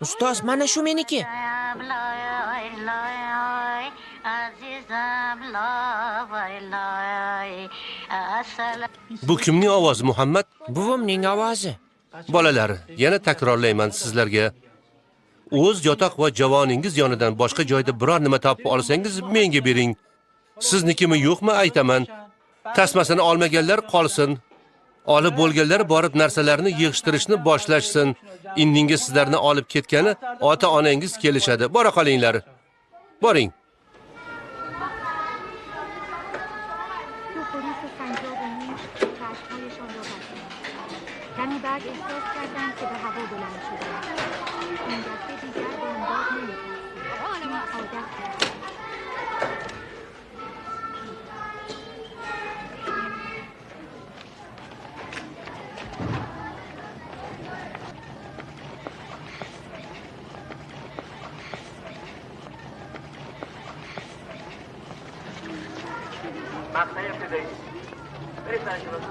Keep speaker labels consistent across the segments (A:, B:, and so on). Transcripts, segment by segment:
A: Ustoz, mana shu meniki.
B: Bu kimning ovozi, Muhammad?
A: Buvimning ovozi.
B: Bolalar, yana takrorlayman sizlarga. O'z yotoq va javoningiz yonidan boshqa joyda biror nima topib olsangiz, menga bering. Siznikimi yo'qmi aytaman. Tasmasini olmaganlar qolsin. Olib bo'lganlar borib narsalarni yig'ishtirishni boshlashsin. Indinga sizlarni olib ketgani ota-onangiz kelishadi. Bora qolinglar. Boring.
C: کمی بعد احساس کردند که به هوا بلند شدند. این دفعه دیگر بامداد نمی‌ترسید. این عادت کرد.
D: مقطع ابتدایی برید تجربه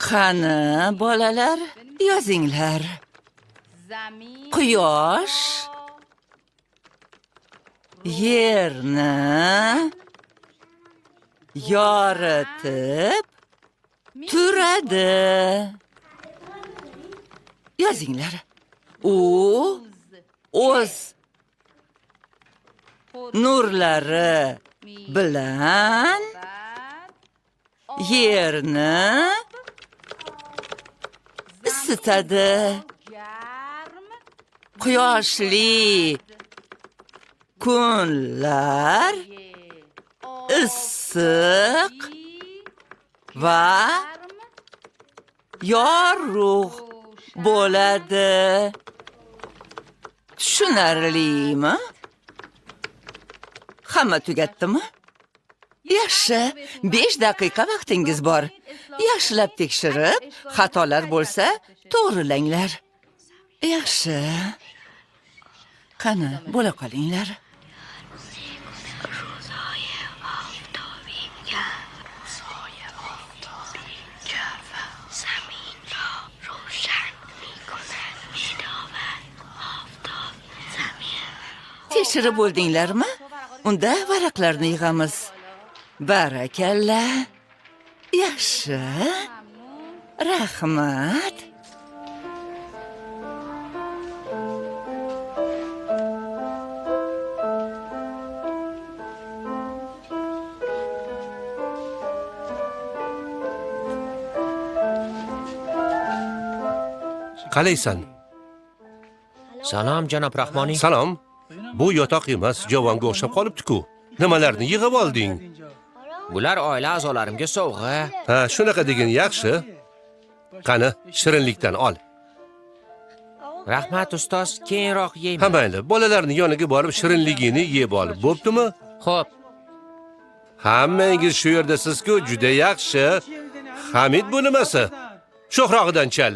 E: Qani, bolalar, yozinglar. Quyosh yerni yoritib turadi. Yozinglar. U o'z nurlari bilan yerni isitadi. Quyoshli kunlar issiq va yorug' bo'ladi. Tushunarlimi? Hamma tugatdimi? Yaxshi, 5 daqiqa vaqtingiz bor. Yaxshilab tekshirib, xatolar bo'lsa, to'g'rilanglar. Yaxshi. Qani, bo'la qolinglar. Tekshirib bo'ldinglarmi? Unda varaqlarni yig'amiz. Barakalla. Yaxshi. Rahmat.
B: Qalaysan?
A: Salom, janob Rahmoniy.
B: Salom. Bu yotoq emas, javonga o'xshab qolibdi-ku. Nimalarni yig'ib olding?
A: Bular oila a'zolarimga sovg'a.
B: Ha, shunaqa degan yaxshi. Qani, shirinlikdan ol.
A: Rahmat ustoz, keyinroq
B: Ha,
A: yeyman.
B: mayli, bolalarning yoniga borib shirinligini yeb ol. Bo'ptimi?
A: Xo'p.
B: Hammangiz shu yerdasiz-ku, juda yaxshi. Hamid bu nimasi? Sho'xrog'idan chal.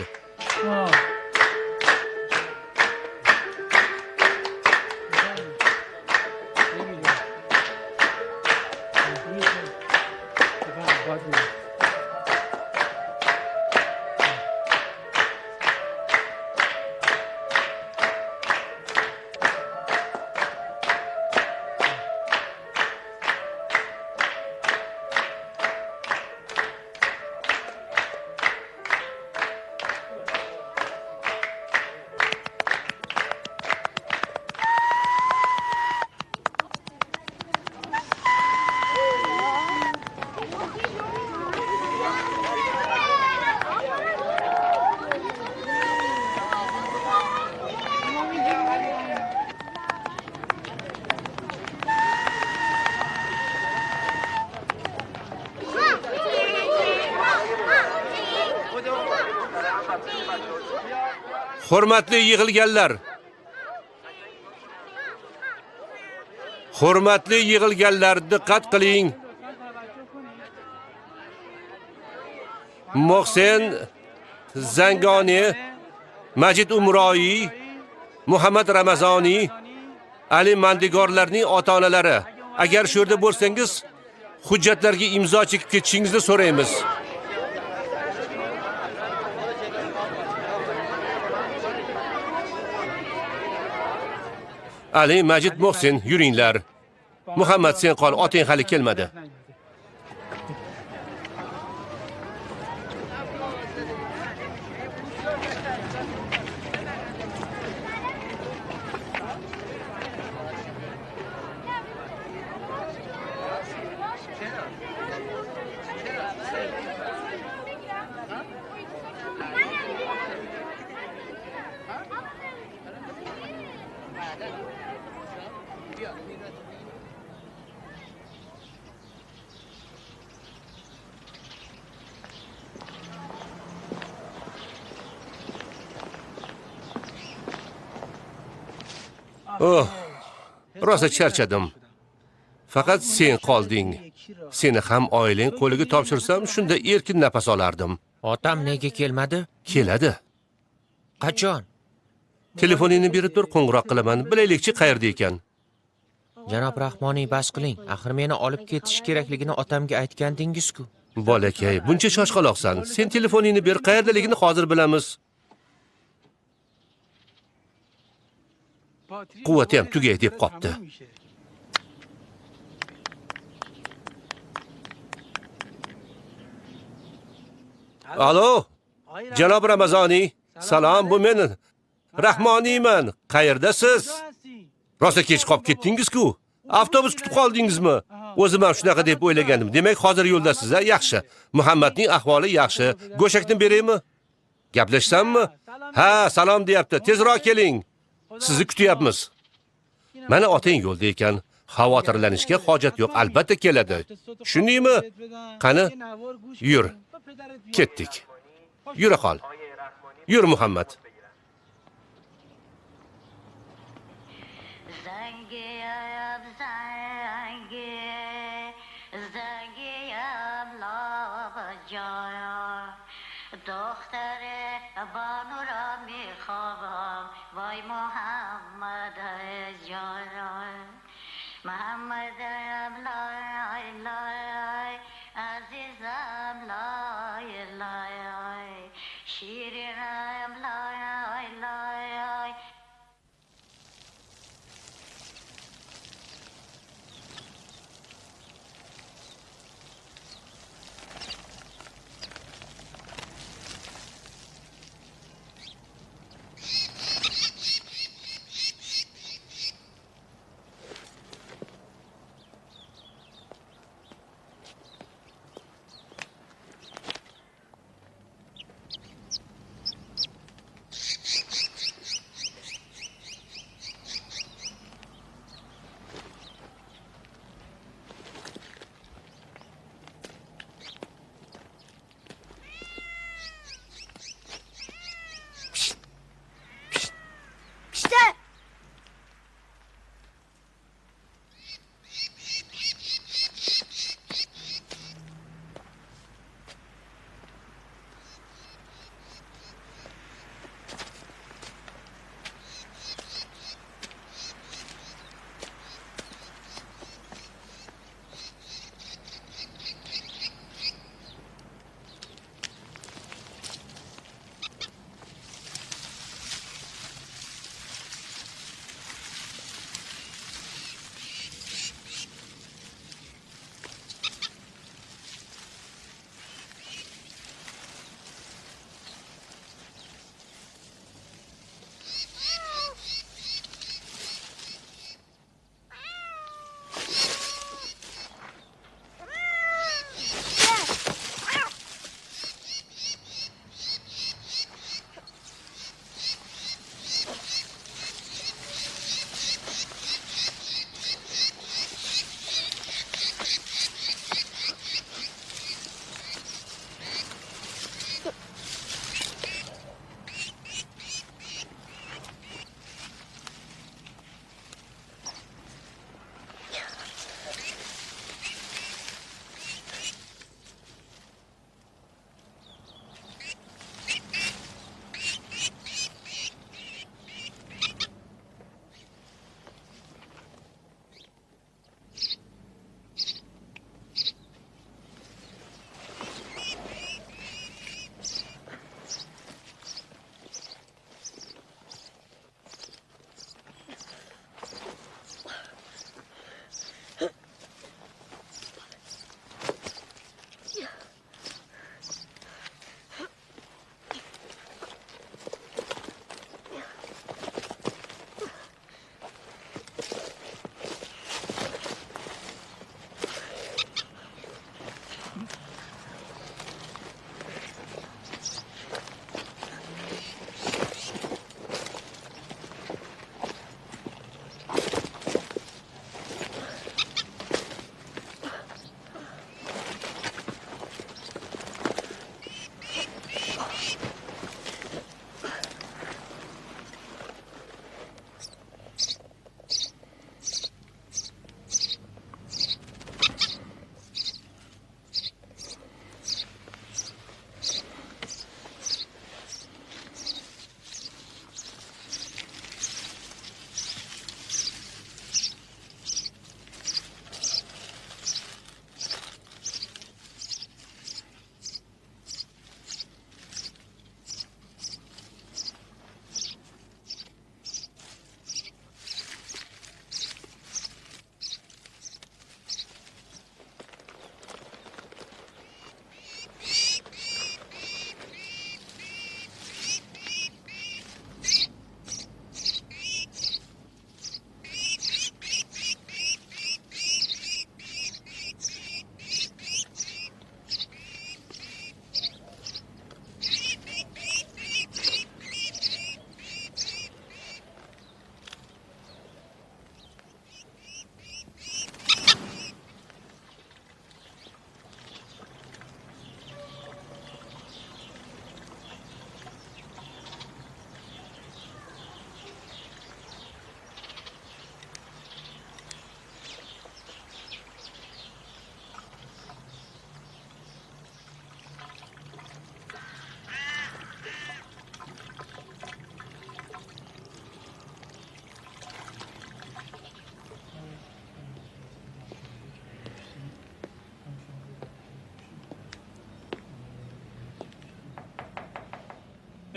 B: Hurmatli yig'ilganlar. Hurmatli yig'ilganlar, diqqat qiling. Muhsin Zangoni, Majid Umroyi, Muhammad Ramazoni, Ali Mandigorlarning ota-onalari. Agar shu yerda bo'lsangiz, hujjatlarga imzo chekib ketishingizni so'raymiz. Ali, Majid, Muhsin, yuringlar. Muhammad, sen qol, otang hali kelmadi. Oh, rosa charchadim. Faqat sen qolding. Seni ham oilang qo'liga topshirsam, shunda erkin nafas olardim.
A: Otam nega kelmadi?
B: Keladi.
A: Qachon?
B: Telefoningni berib tur, qo'ng'iroq qilaman. Bilaylikchi qayerda ekan.
A: Janob Rahmoniy, bas qiling. Axir meni olib ketish kerakligini otamga aytgandingiz-ku.
B: Bolakay, buncha shoshqaloqsan. Sen telefoningni ber, qayerdaligini hozir bilamiz. Quvvati ham tugay deb qopti. Alo, janob Ramazoniy. Salom, bu men Rahmoniyman. Qayerdasiz? Rosa kech qolib ketdingiz-ku. Avtobus kutib qoldingizmi? O'zim ham shunaqa deb o'ylagandim. Demak, hozir yo'ldasiz, a? Yaxshi. Muhammadning ahvoli yaxshi. Go'shakni beraymi? Gaplashsammi? Ha, salom deyapti. Tezroq keling. Sizni kutyapmiz. Mana otang yo'lda ekan. Xavotirlanishga hojat yo'q, albatta keladi. Tushundingmi? Qani, yur. Ketdik. Yura qol. Yur Muhammad.
F: دختر بانو را میخوابم وای محمد جان محمد لای لای عزیزم لای لای شیرینم لای لای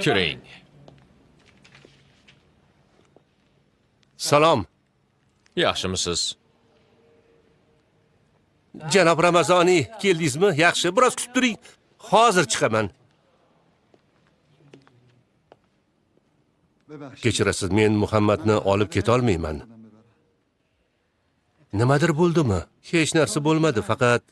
A: Kiring.
B: Salom.
A: Yaxshimisiz?
B: Janob Ramazoniy, keldingizmi? Yaxshi, biroz kutib turing. Hozir chiqaman. Kechirasiz, men Muhammadni olib keta olmayman. Nimadir bo'ldimi? Hech narsa bo'lmadi, faqat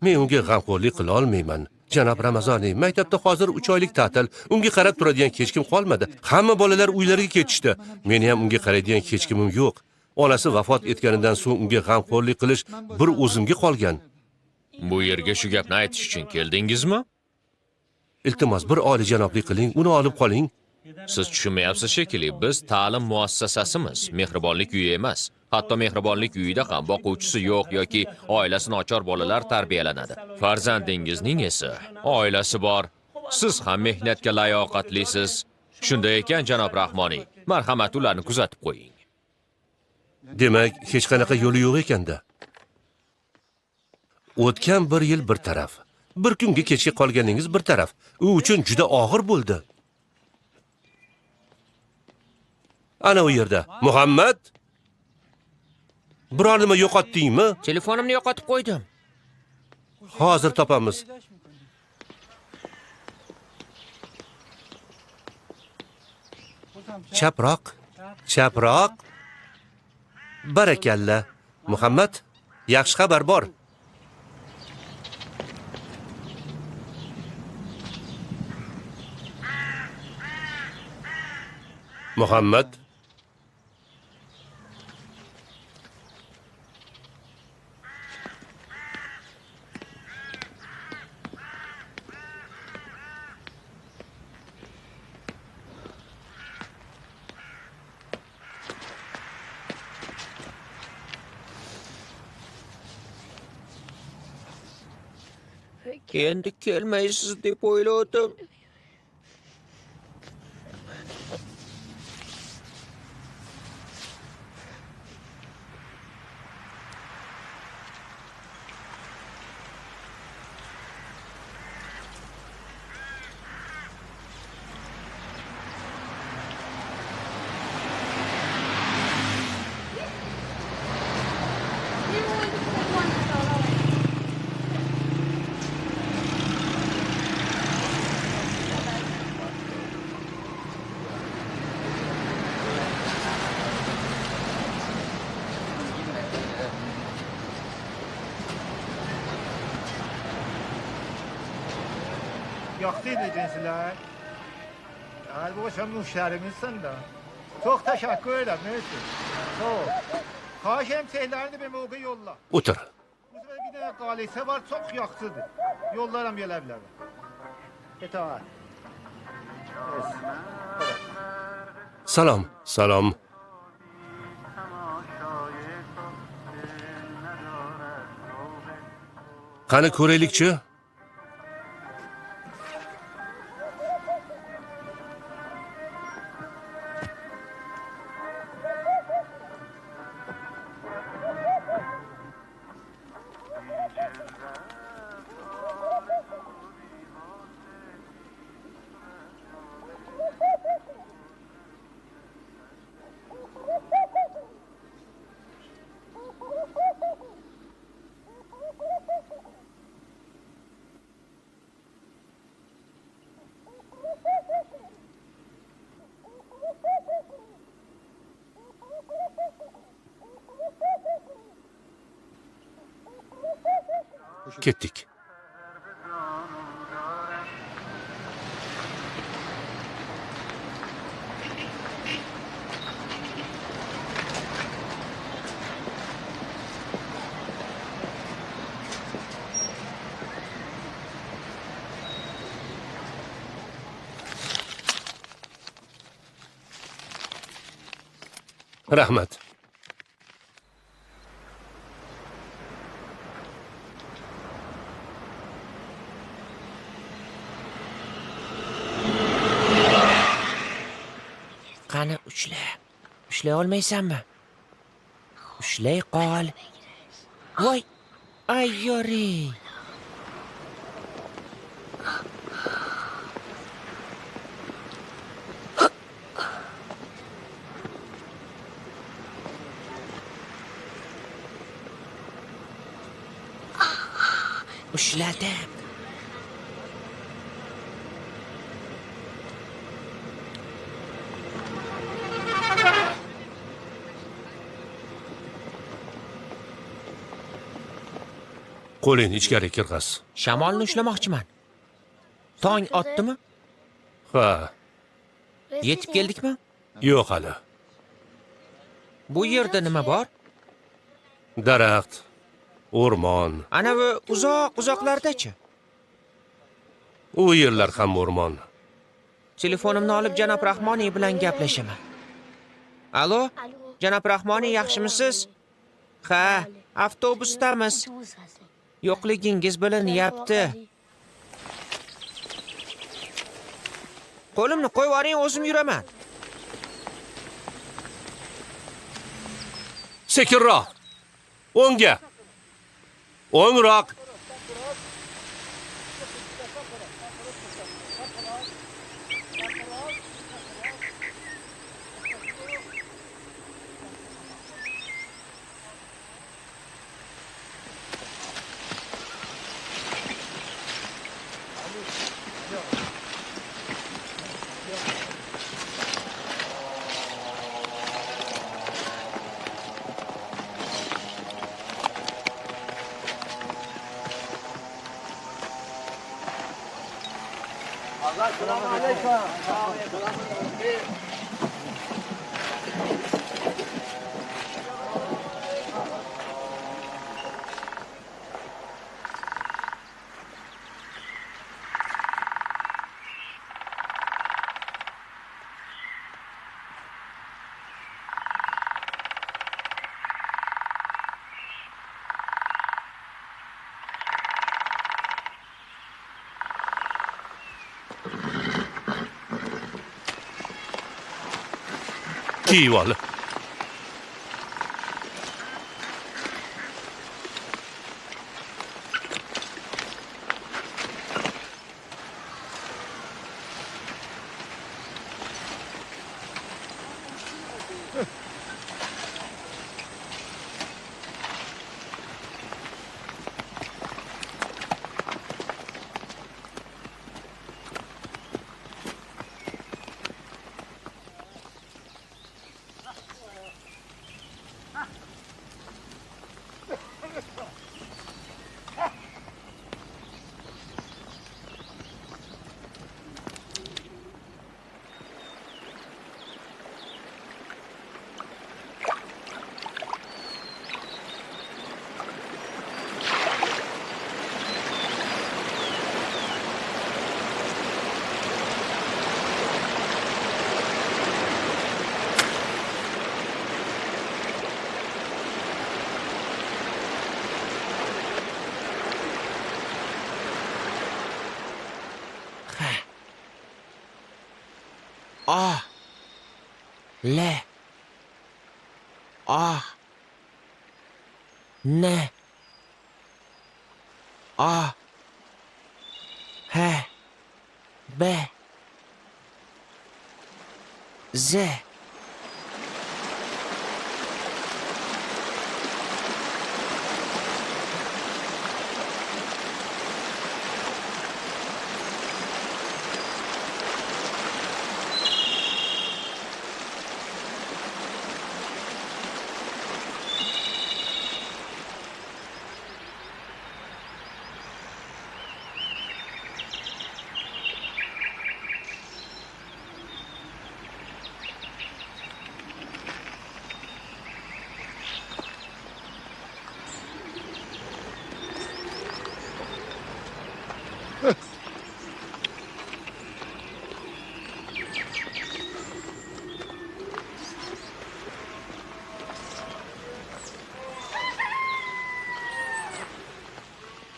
B: men unga g'amxo'rlik qila olmayman. Janob Ramazoniy, maktabda hozir 3 oylik ta'til. Unga qarab turadigan hech kim qolmadi. Hamma bolalar uylariga ketishdi. Meni ham unga qaraydigan hech kimim yo'q. Onasi vafot etganidan so'ng unga g'amxo'rlik qilish bir o'zimga qolgan.
A: Bu yerga shu gapni aytish uchun keldingizmi?
B: Iltimos, bir olijanoblik qiling, uni olib qoling.
A: Siz tushunmayapsiz shekilli, biz ta'lim muassasasimiz, mehribonlik uyi emas. Hatto mehribonlik uyida ham boquvchisi yo'q yoki oilasi nochor bolalar tarbiyalanadi. Farzandingizning esa oilasi bor. Siz ham mehnatga layoqatlisiz. Shunday ekan, janob Rahmoniy, marhamat ularni kuzatib qo'ying.
B: Demak, hech qanaqa yo'li yo'q ekanda. O'tgan bir yil bir taraf, bir kunga kechga qolganingiz bir taraf. U uchun juda og'ir bo'ldi. Ana u yerda. Muhammad? Biror nima yo'qotdingmi?
A: Telefonimni yo'qotib qo'ydim.
B: Hozir topamiz. Chaproq. Chaproq. Barakalla. Muhammad, yaxshi xabar bor. Muhammad.
A: Endi kelmaysiz deb o'yladim.
G: Yoxdu edəcəksizlər. Halbuki sen müşterimizsin de. Çok teşekkür ederim. Neyse. Sağ ol. Xahiş hemşehrilerini bir mevki yolla.
B: O'tir.
G: Bu sefer bir tane kalise var, çok yaxşıdır. Yollarım gelebilir. İtaat.
B: Salom. Salom. Qani ko'raylikchi? Ketdik. Rahmat.
A: Qani ushlay olmaysanmi? Ushlay qol. Voy, ay yori. Ushladim.
B: Qo'lingni ichkari kirg'az.
A: Shamolni ushlamoqchiman. Tong otdimi?
B: Ha,
A: Yetib keldikmi?
B: yo'q hali.
A: Bu yerda nima bor?
B: Daraxt, o'rmon,
A: Ana bu uzoqlardachi?
B: u yerlar ham o'rmon.
A: Telefonimni olib janob Rahmoniy bilan gaplashaman. Alo, janob Rahmoniy, yaxshimisiz? Ha, avtobusdamiz. Yo'qligingiz bilinyapti. Qo'limni qo'yib yuboring, o'zim yuraman.
B: Sekinroq. O'ngga. O'ngroq. Kiyib ol.
A: A L A N A H B Z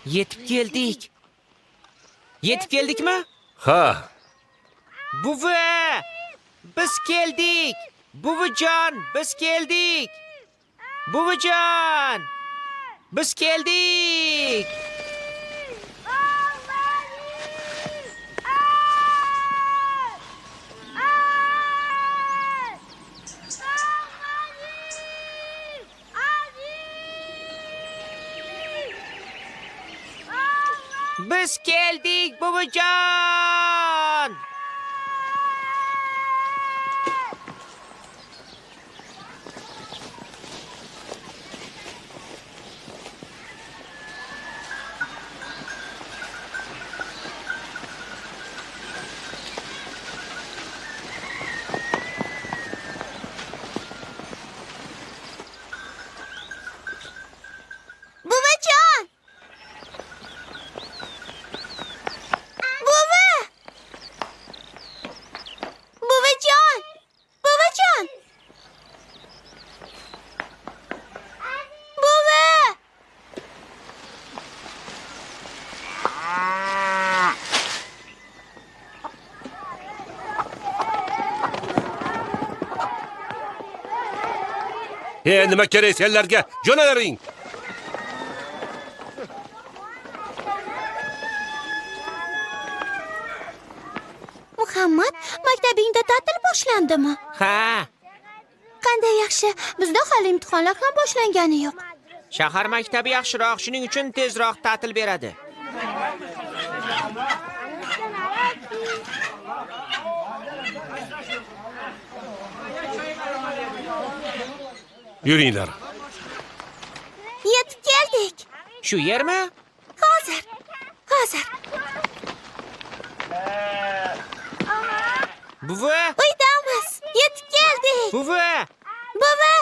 A: Yetib keldik. Yetib keldikmi?
B: Ha,
A: Buvi! Biz keldik. Buvijon, biz keldik. Buvijon! Biz keldik.
H: Biz keldik, buvijon!
F: Buvijon! Buvi! Buvijon! Buvijon! Buvi!
B: He, nima kerak senlarga? Jo'nalaring.
F: Muhammad, maktabingda ta'til boshlandimi?
H: Ha,
F: Qanday yaxshi. Bizda hali imtihonlar ham boshlangani yo'q.
H: shahar maktabi yaxshiroq, shuning uchun tezroq ta'til beradi.
B: Yuringlar.
F: Yetib keldik.
H: Shu yermi?
F: Hozir. Hozir.
H: Buvi!
F: Uydamiz. Yetib keldik.
H: Buvi!
F: Buvi!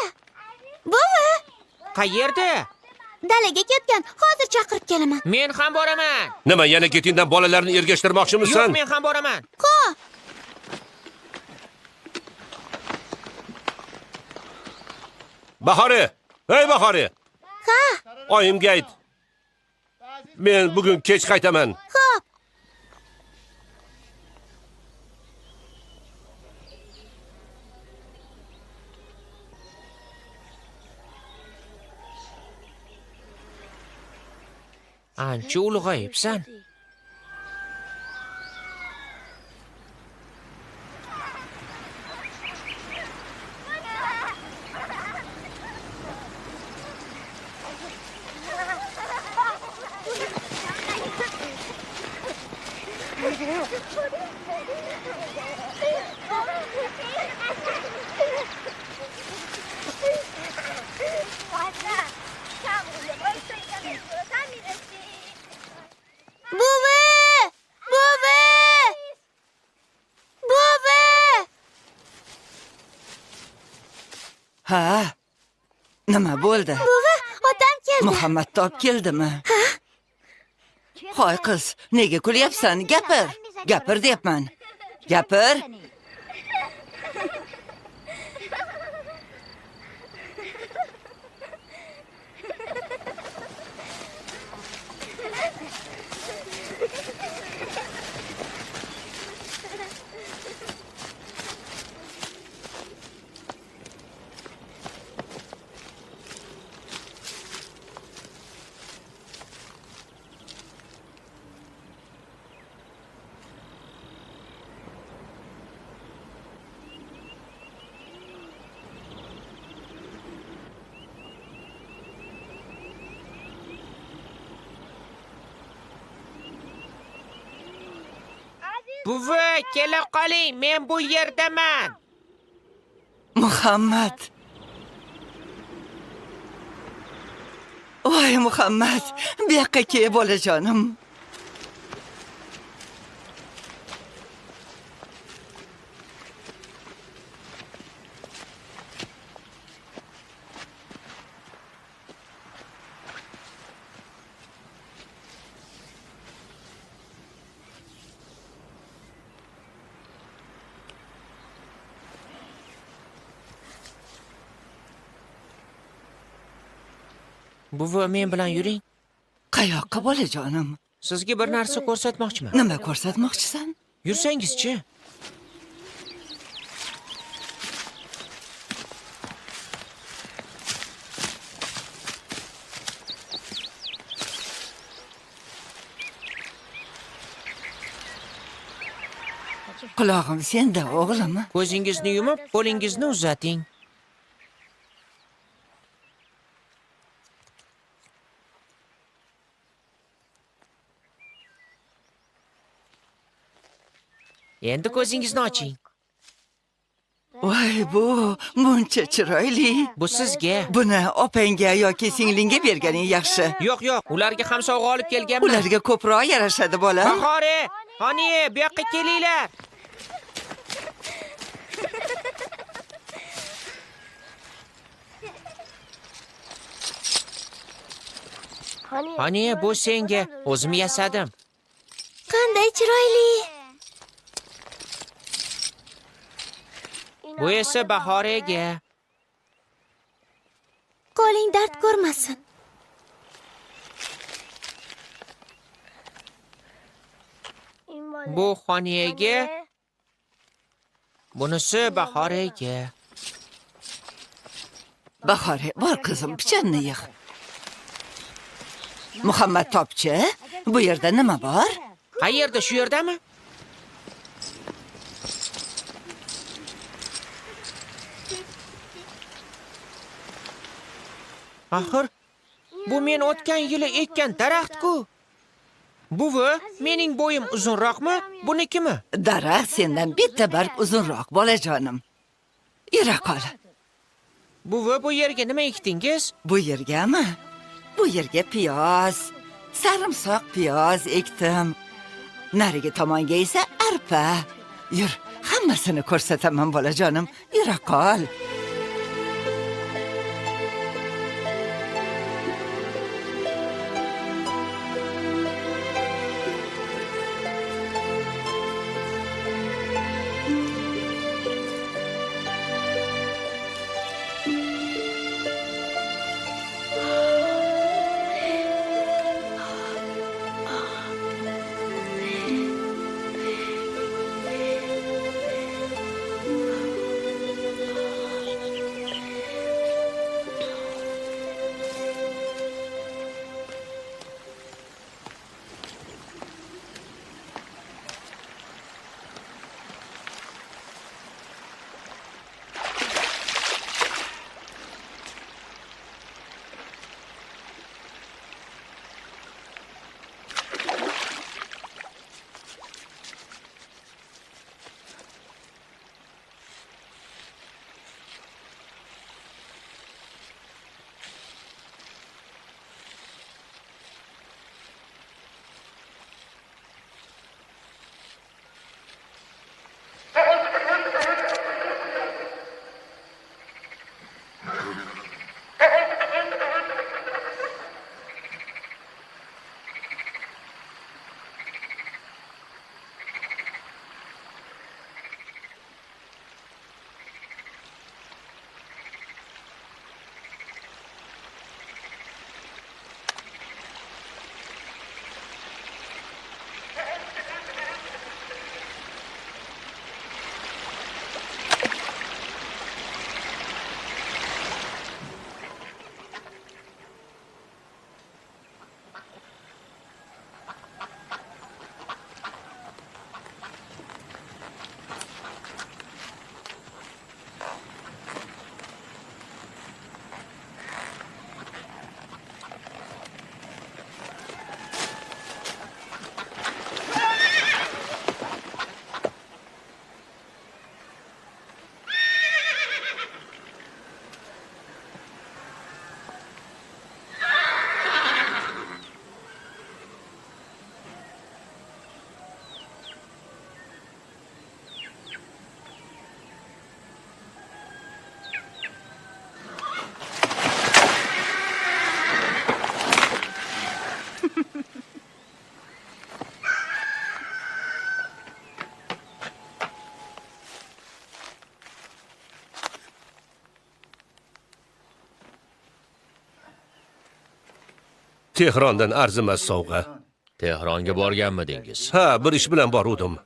F: Buvi!
H: Qayerda?
F: Dalaga ketgan. Hozir chaqirib kelaman.
H: Men ham boraman.
B: Nima, yana ketingdan bolalarni
H: Yo'q,
B: ergashtirmoqchimisan?
H: men ham boraman.
F: Xo'p.
B: Bahori! Ey Bahori!
F: Ha,
B: Oyimga ayt. Men bugun kech qaytaman.
F: xo'p.
H: Ancha ulg'ayibsan.
F: Buvi! Buvi! Buvi!
E: Ha? Nima bo'ldi?
F: Buvi, otam keldi.
E: Muhammad top keldimi? Hoy qiz, nega kulyapsan? Gapir. Gapir deyapman. Gapir.
H: Buvi, kela qoling, men bu yerdaman.
E: Muhammad. Voy Muhammad, bu yoqqa kel bolajonim.
H: Buvi, men bilan yuring.
E: Qayoqqa bolajonim?
H: Sizga bir narsa ko'rsatmoqchiman.
E: Nima ko'rsatmoqchisan?
H: Yursangizchi.
E: Qulog'im senda, o'g'lim.
H: Ko'zingizni yumib, qo'lingizni uzating. Endi ko'zingizni oching.
E: Voy, bu muncha chiroyli.
H: Bu sizga.
E: Buni opangga yoki singlingga berganing yaxshi.
H: Yo'q, ularga ham sovg'a olib kelganman.
E: Ularga ko'proq yarashadi, bola.
H: Bahora, Xoniye, bu yoqqa kelinglar. Xoniye, bu senga. O'zim yasadim.
F: Qanday chiroyli.
H: Bu esa Bahoraga.
F: Qo'ling dard ko'rmasin.
H: Bu Xoniyaga. Bunisi Bahoraga.
E: Bahora, bor qizim, pichanni yig'. Muhammad topchi, bu yerda nima bor?
H: Qayerda, shu yerdami? Axir, bu men o'tgan yili ekkan daraxt-ku. Buvi, mening bo'yim uzunroqmi, bunikimi?
E: Daraxt sendan bitta barg uzunroq, bolajonim. Yura qol.
H: Buvi, bu yerga nima ekdingiz?
E: Bu yergami? Bu yerga piyoz, sarimsoq piyoz ekdim. Narigi tomonga esa arpa. Yur, hammasini ko'rsataman, bolajonim. Yura qol.
B: Tehrondan arzimas sovg'a.
A: Tehronga borganmidingiz?
B: Ha, bir ish bilan boruvdim.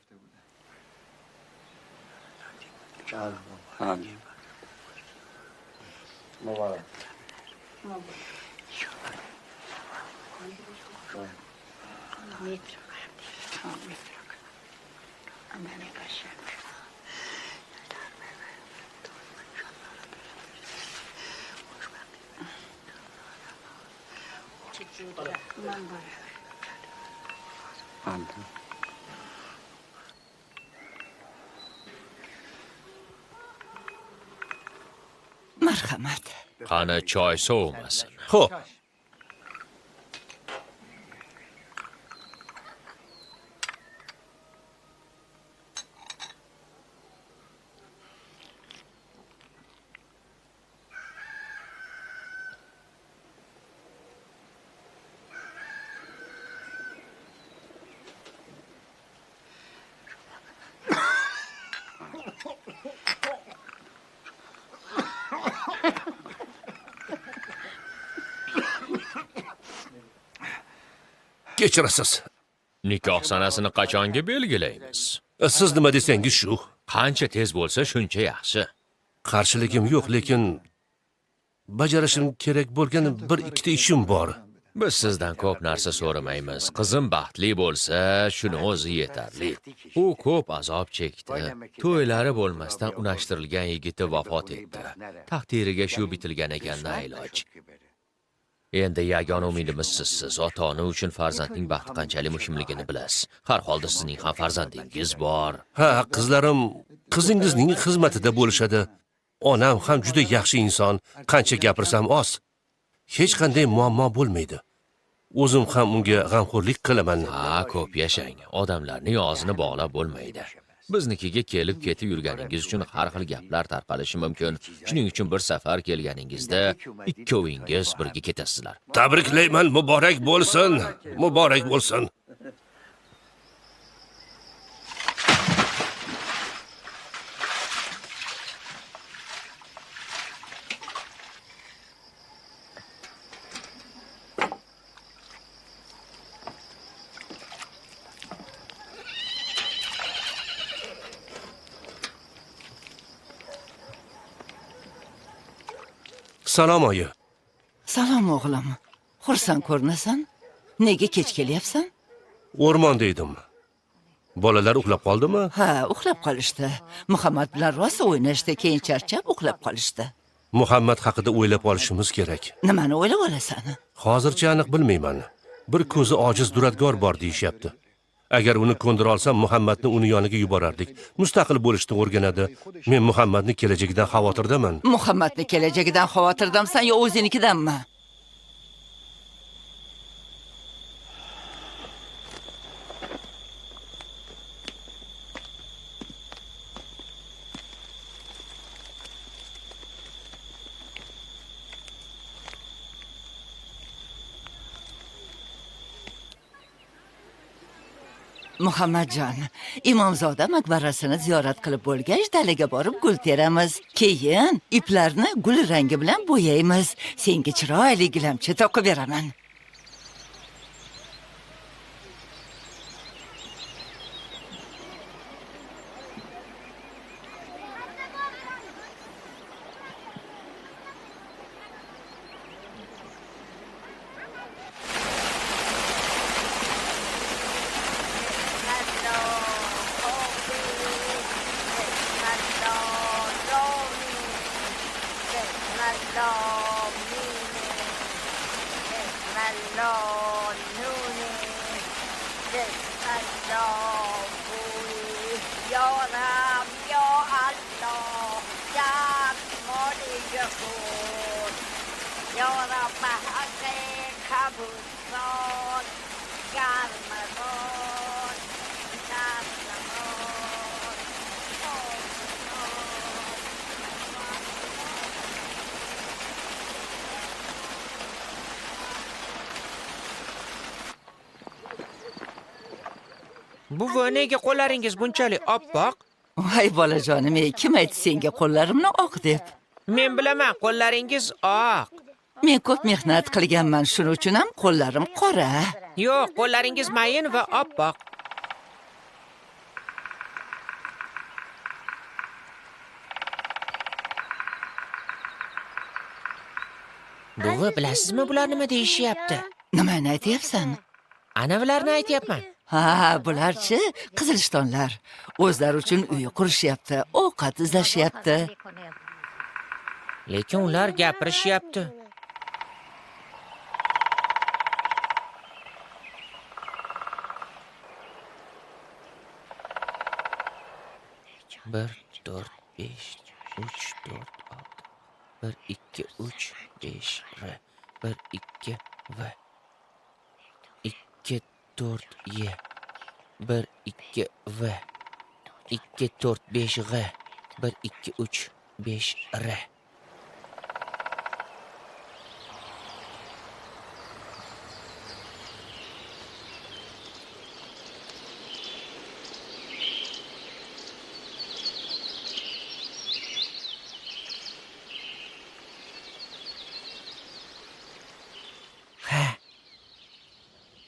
E: Marhamat.
A: Qani choy sovumasin.
B: Xo'p. Kechirasiz.
A: Nikoh sanasini qachonga belgilaymiz?
B: Siz nima desangiz shu.
A: Qancha tez bo'lsa shuncha yaxshi.
B: Qarshiligim yo'q, lekin bajarishim kerak bo'lgan bir ikkita ishim bor.
A: Biz sizdan ko'p narsa so'ramaymiz. Qizim baxtli bo'lsa, shuni o'zi yetarli. U ko'p azob chekdi. To'ylari bo'lmasdan unashtirilgan yigiti vafot etdi. Taqdiriga shu bitilgan ekan na iloj. Endi yagona umidimiz sizsiz. Ota-ona uchun farzandning baxti qanchalik muhimligini bilasiz. Har holda sizning ham farzandingiz bor.
B: Ha, qizlarim qizingizning xizmatida bo'lishadi. Onam ham juda yaxshi inson. Qancha gapirsam oz. Hech qanday muammo bo'lmaydi. O'zim ham unga g'amxo'rlik qilaman.
A: Ha, ko'p yashang. Odamlarning og'zini bog'lab bo'lmaydi. Biznikiga kelib ketib yurganingiz uchun har xil gaplar tarqalishi mumkin. Shuning uchun bir safar kelganingizda ikkovingiz birga ketasizlar.
B: Tabriklayman, muborak bo'lsin. Muborak bo'lsin. Salom oyi.
E: Salom o'g'lim. Xursand ko'rinasan? Nega kech kelyapsan?
B: O'rmonda edim. Bolalar uxlab qoldimi?
E: Ha, uxlab qolishdi. Muhammad bilan rosa o'ynashdi, keyin charchab uxlab qolishdi.
B: Muhammad haqida o'ylab olishimiz kerak.
E: Nimani o'ylab olasan?
B: Hozircha aniq bilmayman. Bir ko'zi ojiz duradgor bor deyishyapti. Agar uni ko'ndira olsam, Muhammadni uni yoniga yuborardik. Mustaqil bo'lishni o'rganadi. Men Muhammadni kelajagidan xavotirdaman.
E: Muhammadni kelajagidan xavotirdamsan yo o'zinikidanmi? Muhammadjon, Imomzoda maqbarasini ziyorat qilib bo'lgach, dalaga borib gul teramiz. Keyin iplarni gul rangi bilan bo'yaymiz. Senga chiroyli gilamcha toqib beraman.
H: Buvi, nega qo'llaringiz bunchalik oppoq?
E: Voy bolajonim, kim aytdi senga qo'llarimni oq deb?
H: Men bilaman, qo'llaringiz oq.
E: Men ko'p mehnat qilganman, shuning uchun ham qo'llarim qora.
H: Yo'q, qo'llaringiz mayin va oppoq. Buvi, bilasizmi bular nima deyishyapti?
E: Nimani aytyapsan?
H: Anavilarni aytyapman.
E: Ha, bularchi qizilishtonlar. O'zlari uchun uy qurishyapti, ovqat izlashyapti.
H: Lekin ular gapirishyapti. Bir, 4, 5, 3, 4, 6. 1 2 3 5 R 1 2 V 2 4 Y 1 2 V 2 4 5 G 1 2 3 5 R.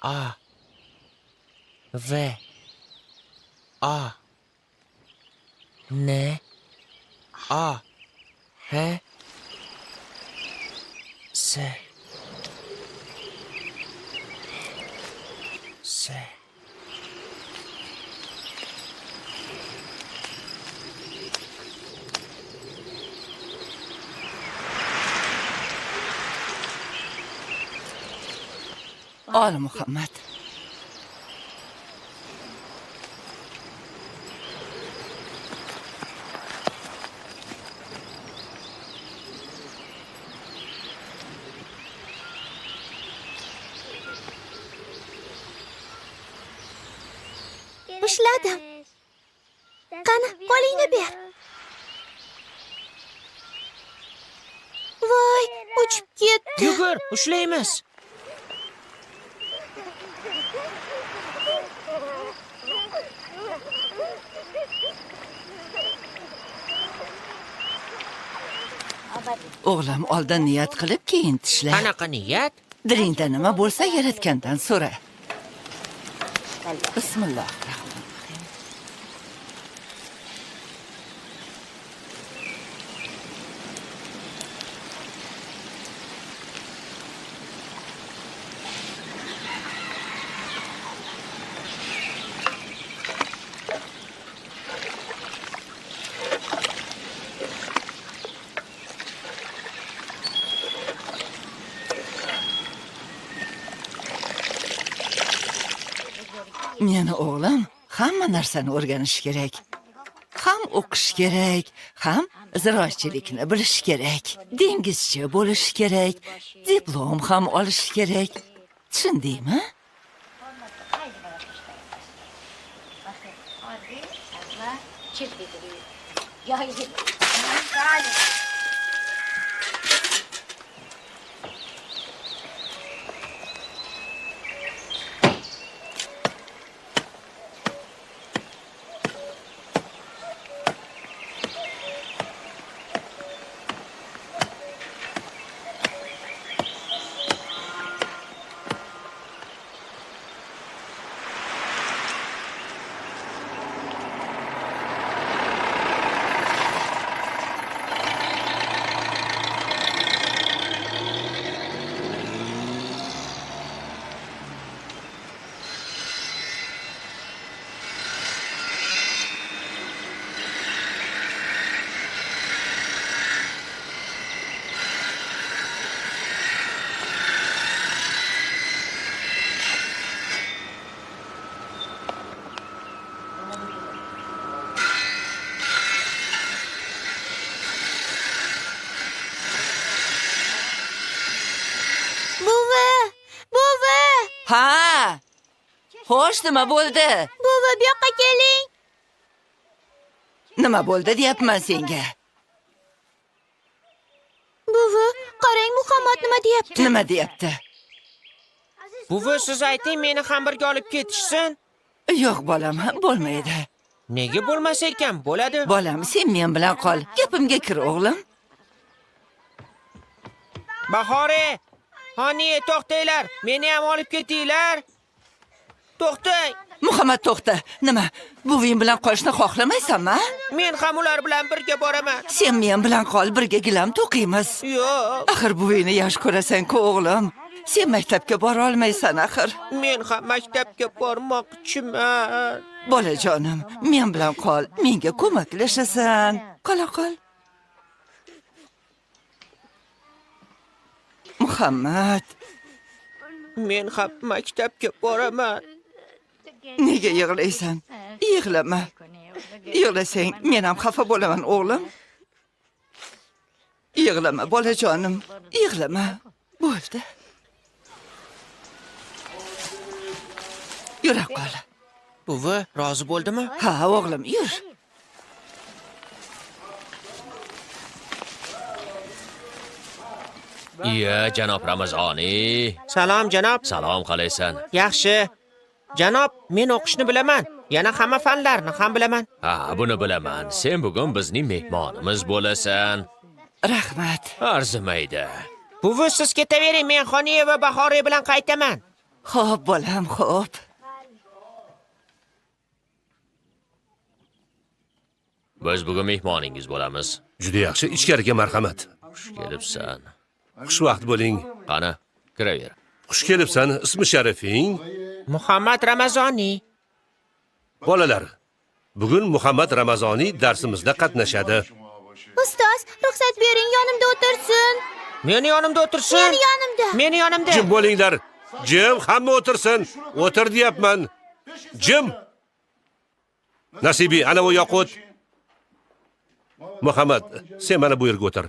H: A V A N A H S S
E: آل محمد
F: Ushladim. Qani, qo'lingni ber. Voy, uchib ketdi.
H: Yugur, ushlaymiz.
E: O'g'lim, oldin niyat qilib keyin tishla.
H: Qanaqa niyat?
E: Dilingda nima bo'lsa yaratgandan so'ra. Bismillahirrohmanirrohim. Meni o'g'lim hamma narsani o'rganish kerak. Ham o'qish kerak, ham ziroatchilikni bilish kerak. Dengizchi bo'lish kerak, diplom ham olish kerak. Tushundingmi? Ha! Xo'sh, nima bo'ldi?
F: Buvi, bu yoqqa keling.
E: Nima bo'ldi deyapman senga?
F: Buvi, qarang, Muhammad nima deyapti?
E: Nima deyapti?
H: Buvi, siz ayting, meni ham birga olib ketishsin.
E: Yo'q, bolam, bo'lmaydi.
H: Nega bo'lmas ekan? Bo'ladi.
E: Bolam, sen men bilan qol. Gapimga kir, o'g'lim.
H: Bahore, Hani, to'xtanglar. Meni ham olib ketinglar. To'xtang.
E: Muhammad, to'xta. Nima? Buving bilan qolishni xohlamaysanmi?
H: Men ham ular bilan birga boraman.
E: Sen men bilan qol, birga gilam to'qiymiz.
H: Yo'q.
E: Axir buvingni yaxshi ko'rasan-ku, o'g'lim. Sen maktabga bora olmaysan, axir.
H: Men ham maktabga bormoqchiman.
E: Bolajonim, men bilan qol. Menga ko'maklashasan. Qola qol. Muhammad,
H: Men ham maktabga boraman.
E: nega yig'laysan? Yig'lama. Yig'lasang, men ham xafa bo'laman, o'g'lim. Yig'lama bolajonim, yig'lama. Bo'ldi. Yura qol.
H: Buvi, rozi bo'ldimi?
E: Ha, o'g'lim, yur.
A: Iya, janob Ramazoniy.
H: Salom, janob.
A: Salom qalaysan?
H: Yaxshi. Janob, men o'qishni bilaman. Yana hamma fanlarni ham bilaman.
A: Ha, buni bilaman. Sen bugun bizning mehmonimiz bo'lasan.
E: Rahmat.
A: Arzimaydi.
H: Buvi, siz ketavering, men Xoniya va Bahoriy bilan qaytaman.
E: Xo'p, bolam, xo'p.
A: Biz bugun mehmoningiz bo'lamiz.
B: Juda yaxshi, ichkariga marhamat.
A: Xush kelibsan.
B: Xushvaqt bo'ling.
A: Qani, kiraver.
B: Xush kelibsan. Ismi sharifing?
H: Muhammad Ramazoniy.
B: Bolalar, bugun Muhammad Ramazoniy darsimizda qatnashadi.
F: Ustoz, ruxsat bering, yonimda o'tirsin.
H: Meni yonimda o'tirsin.
F: Meni yonimda.
H: Meni yonimda.
B: Jim bo'linglar. Jim, hamma o'tirsin. O'tir deyapman. Jim. Nasibi, ana bu yoqqa o't. Muhammad, sen mana bu yerga o'tir.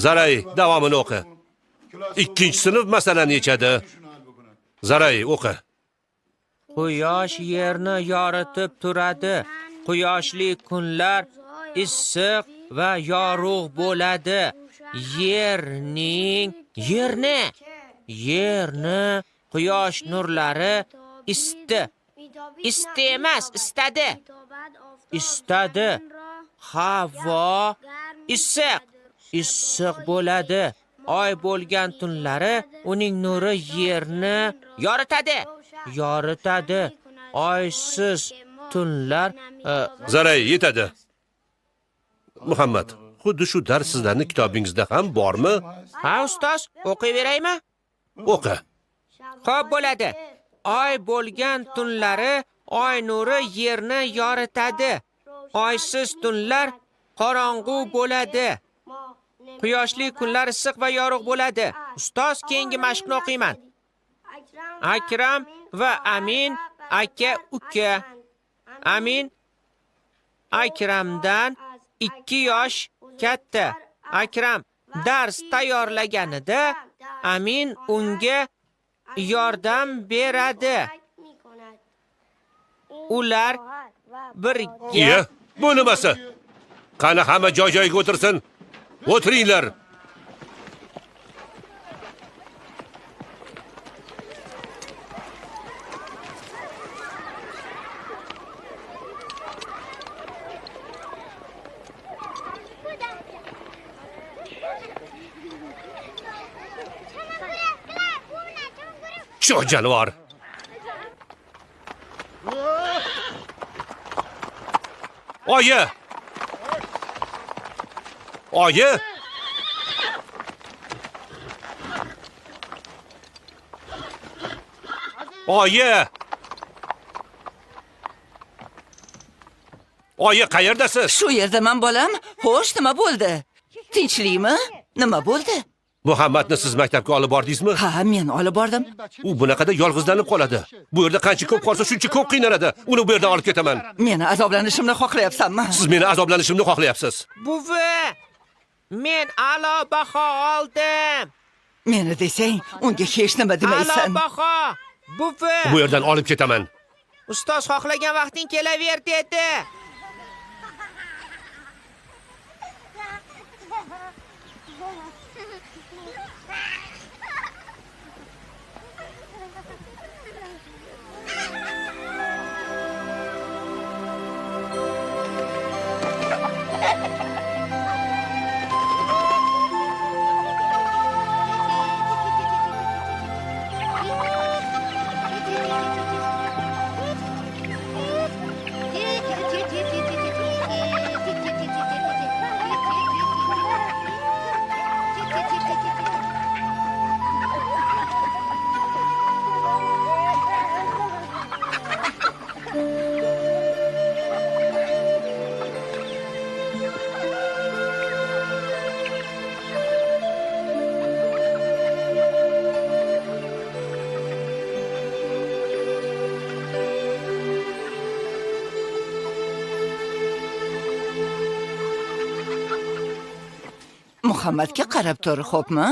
B: Zaray, davomini o'qi. 2-sinf masalani yechadi. Zaray, o'qi.
H: Quyosh yerni yoritib turadi. Quyoshli kunlar issiq va yorug' bo'ladi. Yerni quyosh nurlari istadi. Havo issiq bo'ladi. Oy bo'lgan tunlari uning nuri yerni yoritadi. Oysiz tunlar
B: Zaray, yetadi. Muhammad, xuddi shu dars sizlarning kitobingizda ham bormi?
H: Ha, ustoz, o'qiyveraymi?
B: O'qi.
H: Xo'p, bo'ladi. Oy bo'lgan tunlari oy nuri yerni yoritadi. Oysiz tunlar qorong'u bo'ladi. Quyoshli kunlar issiq va yorug' bo'ladi. Ustoz, keyingi mashqni o'qiyman. Akram va Amin aka uka. Amin Akramdan 2 yosh katta. Akram dars tayyorlaganida Amin unga yordam beradi. Ular birga
B: Iya, bu nimasi? Qani hamma joy-joyiga o'tirsin. O'tiringlar. Cho jonivor. Oyi! Oyi! Oyi! Oyi, qayerdasiz?
E: Shu yerdaman bolam. Xo'sh, nima bo'ldi? Tinchlikmi? Nima bo'ldi?
B: Muhammadni siz maktabga olib bordingizmi?
E: Ha, men olib bordim.
B: U bunaqada yolg'izlanib qoladi. Bu yerda qancha ko'p qolsa, shuncha ko'p qiynaladi. Uni bu yerdan olib ketaman.
E: Meni azoblanishimni xohlayapsanmi?
B: Siz meni azoblanishimni xohlayapsiz.
H: Buvi, men a'lo baho oldim.
E: Meni desang, unga hech nima
H: A'lo
E: demaysan.
H: baho. Buvi,
B: Bu yerdan olib ketaman.
H: ustoz xohlagan vaqting kelaver dedi.
E: Muhammadga qarab tur, xo'pmi?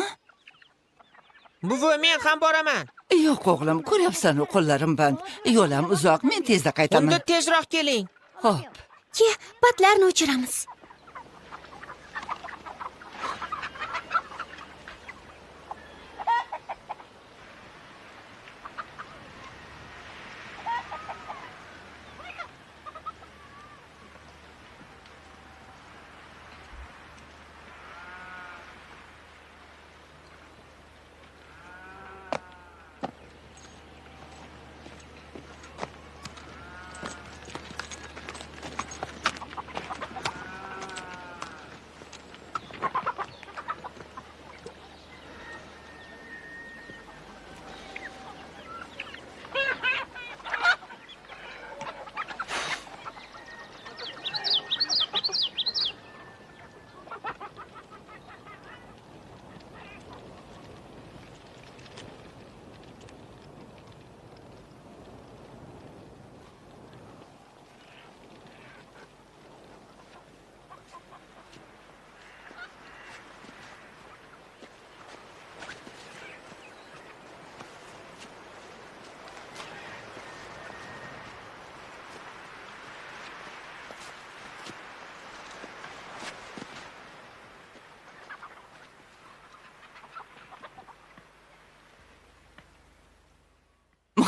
H: Buvi, men ham boraman.
E: Yo'q o'g'lim, ko'ryapsan-ku qo'llarim band. Yo'lam uzoq, men tezda
H: Unda
E: qaytaman.
H: tezroq keling.
E: Xo'p.
F: Ke, patlarni o'chiramiz.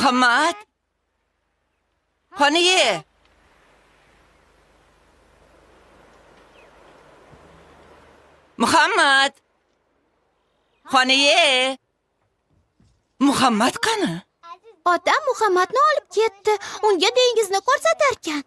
E: Muhammad! Xoniye! Muhammad! Xoniye! Muhammad qani?
F: Otam Muhammadni olib ketdi. Unga dengizni ko'rsatarkan.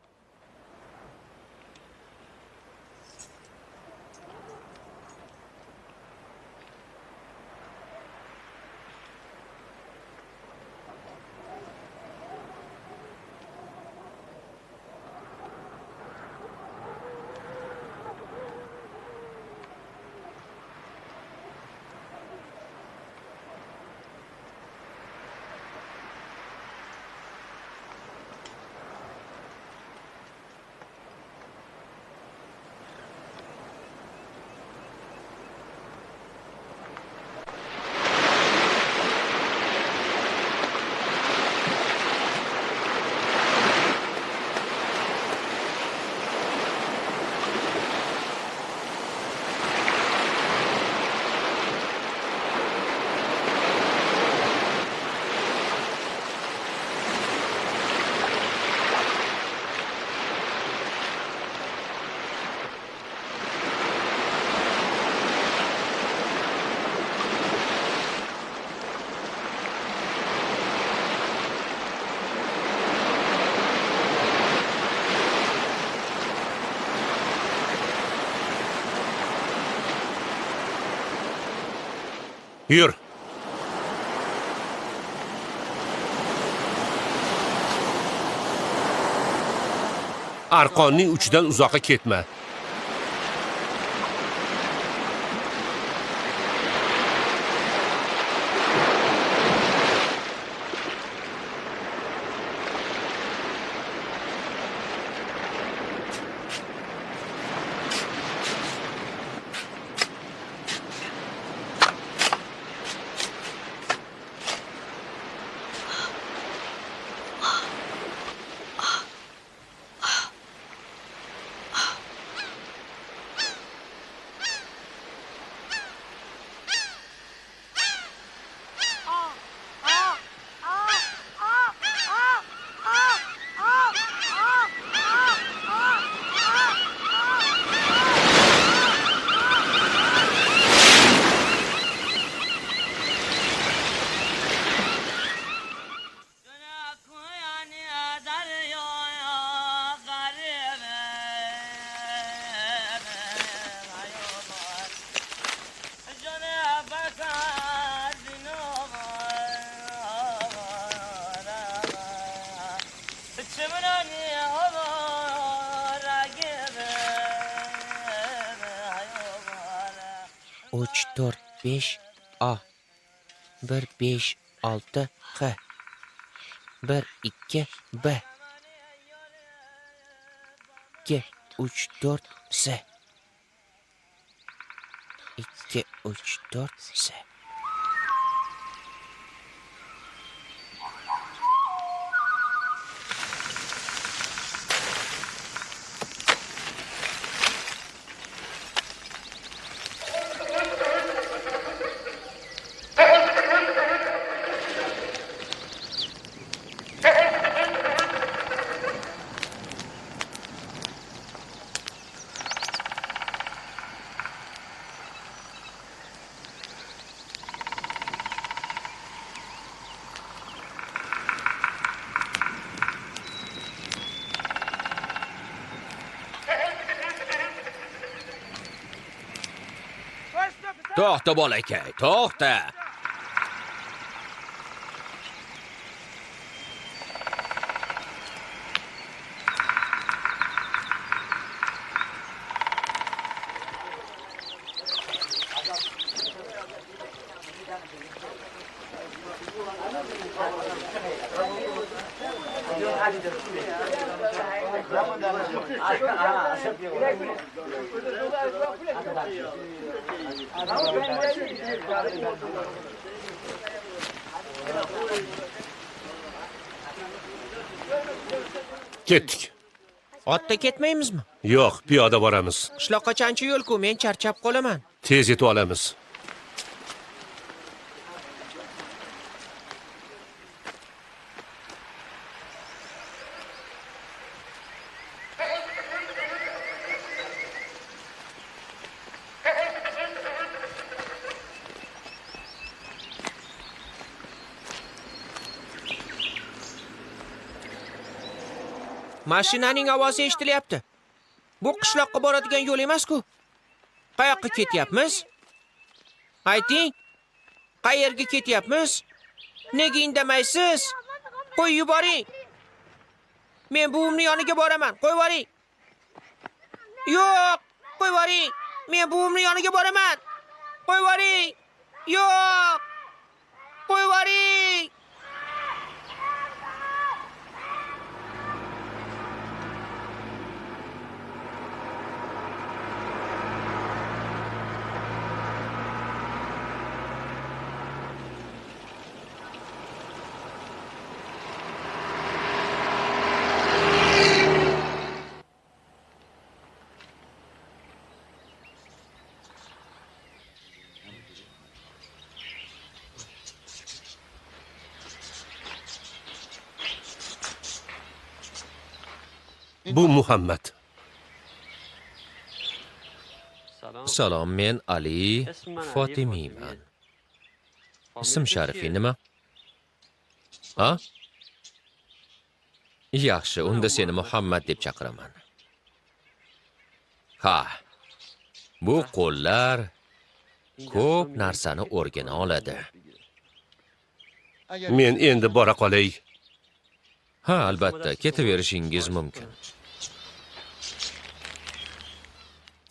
B: Yur. Arqonning uchidan uzoqqa ketma.
H: Uch, to'rt, besh A. 1, 5, 6 H. 1, 2 B. 2, 3, 4 S. 2, 2 3 4 Z.
A: To'xta bolakay, to'xta.
B: Ketdik.
H: Otda ketmaymizmi?
B: Yo'q, piyoda boramiz.
H: Qishloqqa qancha yo'l-ku, men charchab qolaman.
B: Tez yetib olamiz.
H: Mashinaning ovozi eshitilyapti. Bu qishloqqa boradigan yo'l emas-ku. Qayoqqa ketyapmiz? Ayting. Qayerga ketyapmiz? Nega indamaysiz? Qo'yib yuboring. Men buvimning yoniga boraman. Qo'yib yuboring. Yo'q, qo'yib yuboring. Men buvimning yoniga boraman. Qo'yib yuboring. Yo'q. Qo'yib yuboring.
B: Bu Muhammad.
A: Salom, men Ali Fotimiyman. Ism sharifi nima? Ha? Yaxshi, unda seni Muhammad deb chaqiraman. Ha. Bu qo'llar ko'p narsani o'rgana oladi.
B: Men endi bora qolay.
A: Ha, albatta, ketaverishingiz mumkin.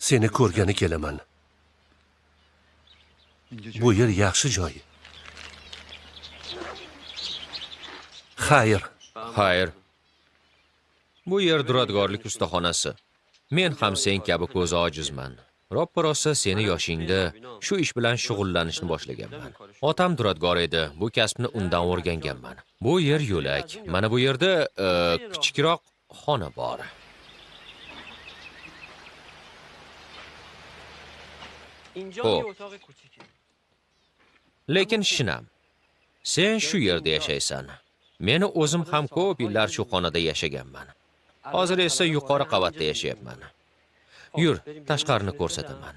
B: Seni ko'rgani kelaman. Bu yer yaxshi joy. Xayr.
A: Xayr. Bu yer duradgorlik ustaxonasi. Men ham sen kabi ko'zi ojizman. Roppa-rosa seni yoshingda shu ish bilan shug'ullanishni boshlaganman. Otam duradgor edi. Bu kasbni undan o'rganganman. Bu yer yo'lak. Mana bu yerda kichikroq xona bor. Xo'p. Lekin shinam. Sen shu yerda yashaysan. Meni o'zim ham ko'p yillar shu xonada yashaganman. Hozir esa yuqori qavatda yashayapman. Yur, tashqarini ko'rsataman.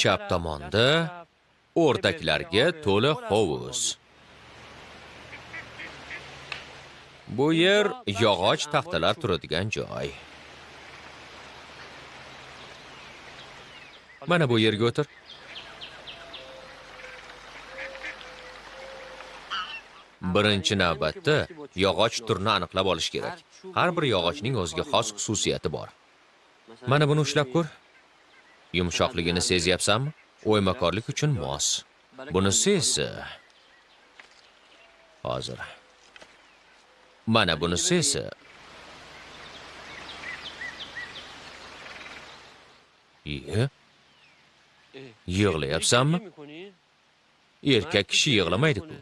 A: Chap tomonda o'rdaklarga to'la hovuz. Bu yer yog'och taxtalar turadigan joy. Mana bu yerga o'tir. Birinchi navbatda yog'och turini aniqlab olish kerak. Har bir yog'ochning o'ziga xos xususiyati bor. Mana buni ushlab ko'r. Yumshoqligini sezyapsanmi? O'ymakorlik uchun mos. Bunisi esa hozir. Mana bunisi esa Iye. Yig'layapsanmi? Erkak kishi yig'lamaydi-ku.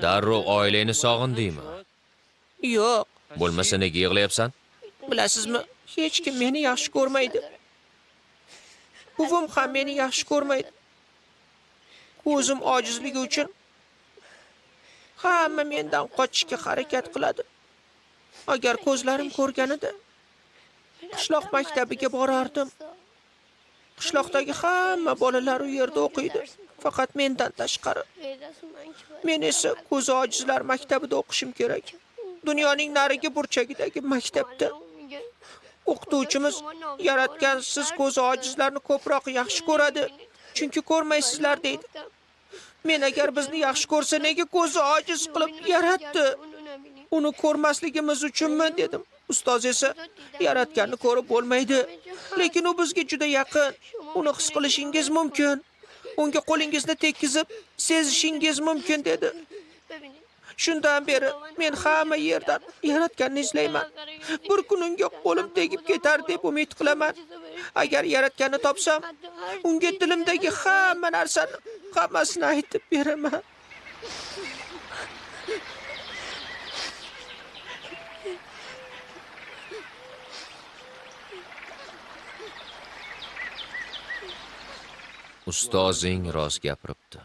A: Darrov oilangni sog'indingmi?
H: Yo'q,
A: Bo'lmasa nega yig'layapsan?
H: bilasizmi, hech kim meni yaxshi ko'rmaydi. Buvim ham meni yaxshi ko'rmaydi. Ko'zim ojizligi uchun hamma mendan qochishga harakat qiladi. Agar ko'zlarim ko'rganida qishloq maktabiga borardim. Qishloqdagi hamma bolalar u yerda o'qiydi, faqat mendan tashqari. Men esa ko'zi ojizlar maktabida o'qishim kerak. Dunyoning narigi burchagidagi maktabda. O'qituvchimiz yaratgan siz ko'zi ojizlarni ko'proq yaxshi ko'radi, chunki ko'rmaysizlar deydi. Men agar bizni yaxshi ko'rsa, nega ko'zi ojiz qilib yaratdi? Uni ko'rmasligimiz uchunmi dedim. Ustoz esa yaratganni ko'rib bo'lmaydi, lekin u bizga juda yaqin. Uni his qilishingiz mumkin. Unga qo'lingizni tekkizib sezishingiz mumkin dedi. Shundan beri men hamma yerdan yaratganni izlayman. Bir kun unga qo'lim tegib ketar deb umid qilaman. Agar yaratganni topsam, unga dilimdagi hamma narsani, hammasini aytib beraman.
A: Ustozing rost gapiribdi.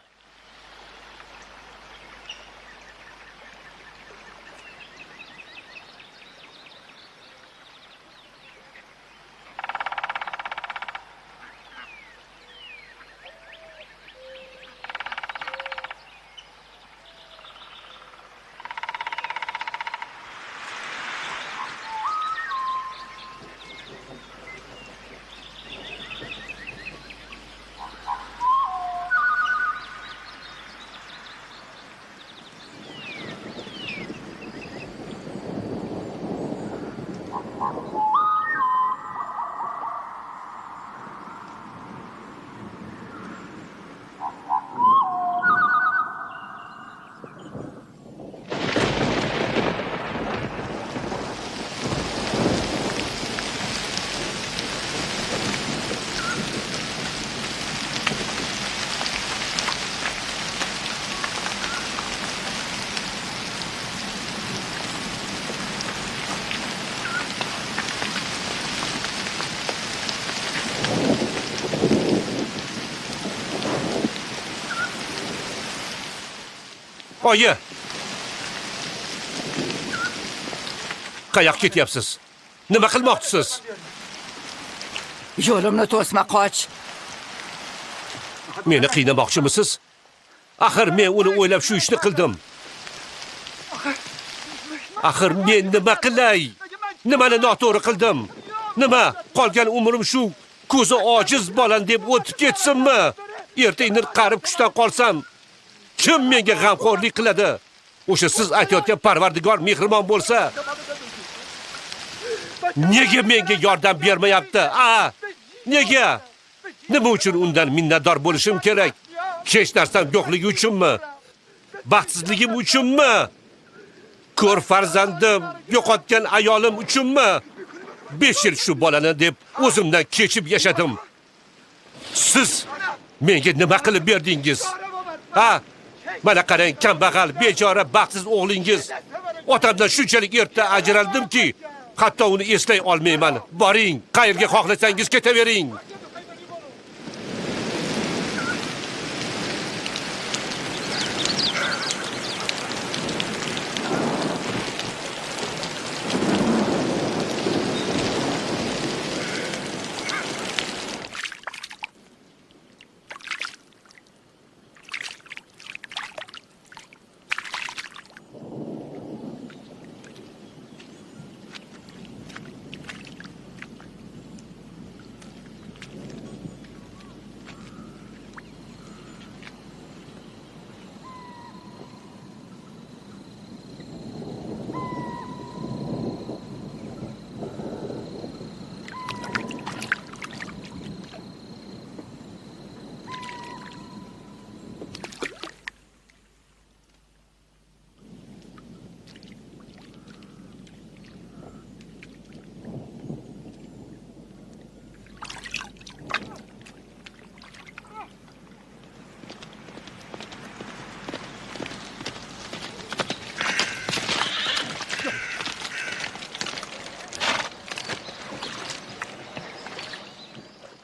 B: Oyi! Qayoqqa ketyapsiz? Nima qilmoqchisiz?
E: Yo'limni to'sma, qoch.
B: Meni qiynamoqchimisiz? Axir men uni o'ylab shu ishni qildim. Axir men nima qilay? Nimani noto'g'ri qildim? Nima? Qolgan umrim shu ko'zi ojiz bolan deb o'tib ketsinmi? Ertaga qarib kuchdan qolsam, kim menga g'amxo'rlik qiladi? O'sha siz aytayotgan Parvardigor mehribon bo'lsa, nega menga yordam bermayapti? Nega? Nima uchun undan minnatdor bo'lishim kerak? Hech narsam yo'qligi uchunmi? Baxtsizligim uchunmi? Ko'r farzandim, yo'qotgan ayolim uchunmi? 5 yil shu bolani deb o'zimdan kechib yashadim. Siz menga nima qilib berdingiz? Mana qarang, kambag'al, bechora, baxtsiz o'g'lingiz. Otamdan shunchalik erta ajraldimki, hatto uni eslay olmayman. Boring, qayerga xohlasangiz ketavering.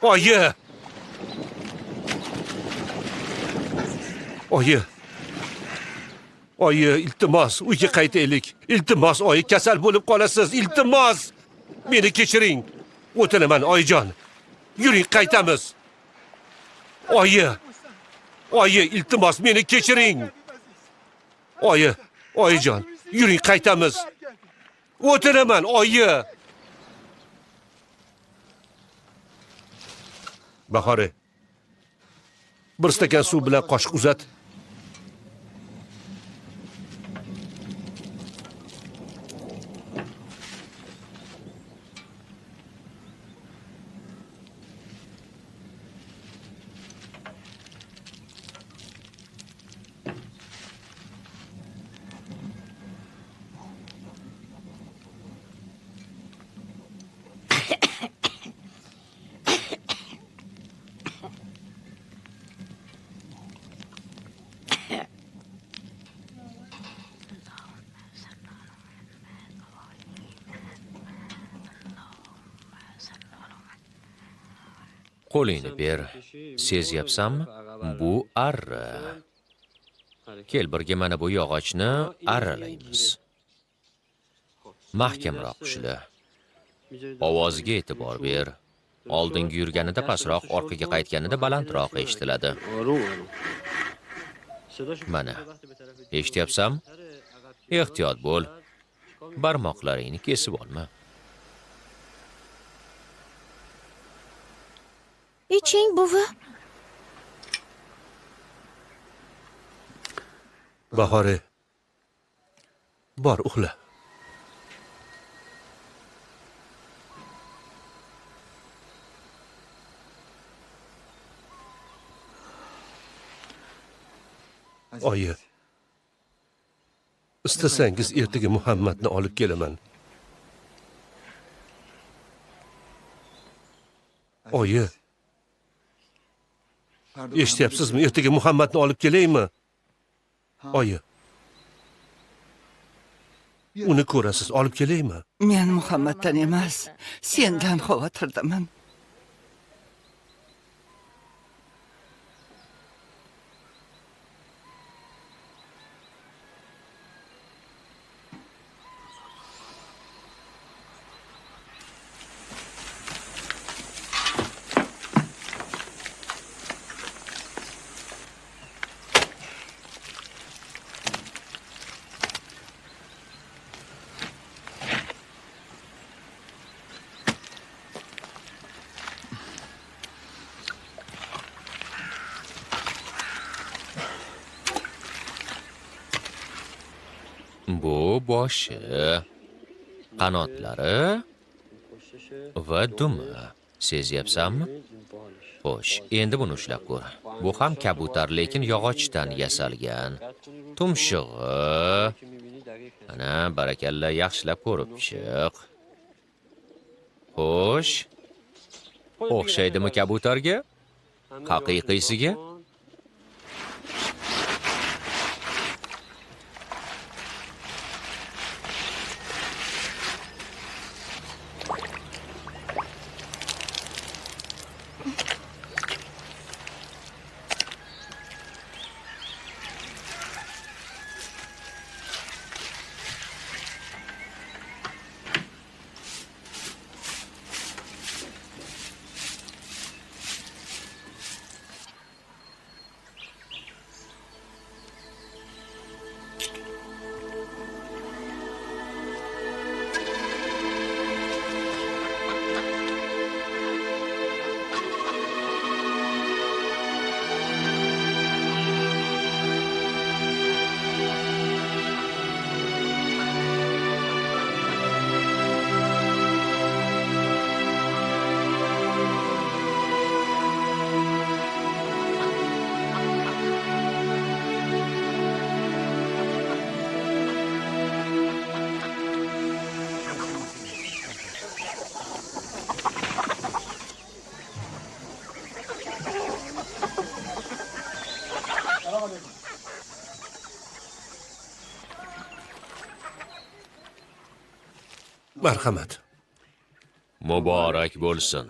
B: Oyi! Oyi! Oyi, iltimos, uyga qaytaylik. Iltimos, oyi, kasal bo'lib qolasiz. Iltimos! Meni kechiring. O'tinaman, oyijon. Yuring, qaytamiz. Oyi! Oyi, iltimos, meni kechiring. Oyi, oyijon, yuring, qaytamiz. O'tinaman, oyi! Bahori, bir stakan suv bilan qoshiq uzat.
A: Qo'lingni ber. Sezyapsanmi? Bu arra. Kel, birga mana bu yog'ochni arralaymiz. Mahkamroq ushla. Ovoziga e'tibor ber. Oldinga yurganida pastroq, orqaga qaytganida balandroq eshitiladi. Mana. Eshityapsanmi? Ehtiyot bo'l. Barmoqlaringni kesib olma.
F: Iching, buvi.
B: Bahori, bor uxla. Oyi, istasangiz ertaga Muhammadni olib kelaman. Oyi, eshityapsizmi? Ertaga Muhammadni olib kelaymi? Oyi. Uni ko'rasiz, olib kelaymi?
E: Men Muhammaddan emas, sendan xavotirdaman.
A: Bu boshi, qanotlari va dumi. Sezyapsanmi? Xo'sh, endi buni ushlab ko'r. Bu ham kabutar, lekin yog'ochdan yasalgan. Tumshug'i. Ana, barakalla, yaxshilab ko'rib chiq. Xo'sh. O'xshaydimi kabutarga? Haqiqiysiga?
B: Marhamat.
A: Muborak bo'lsin.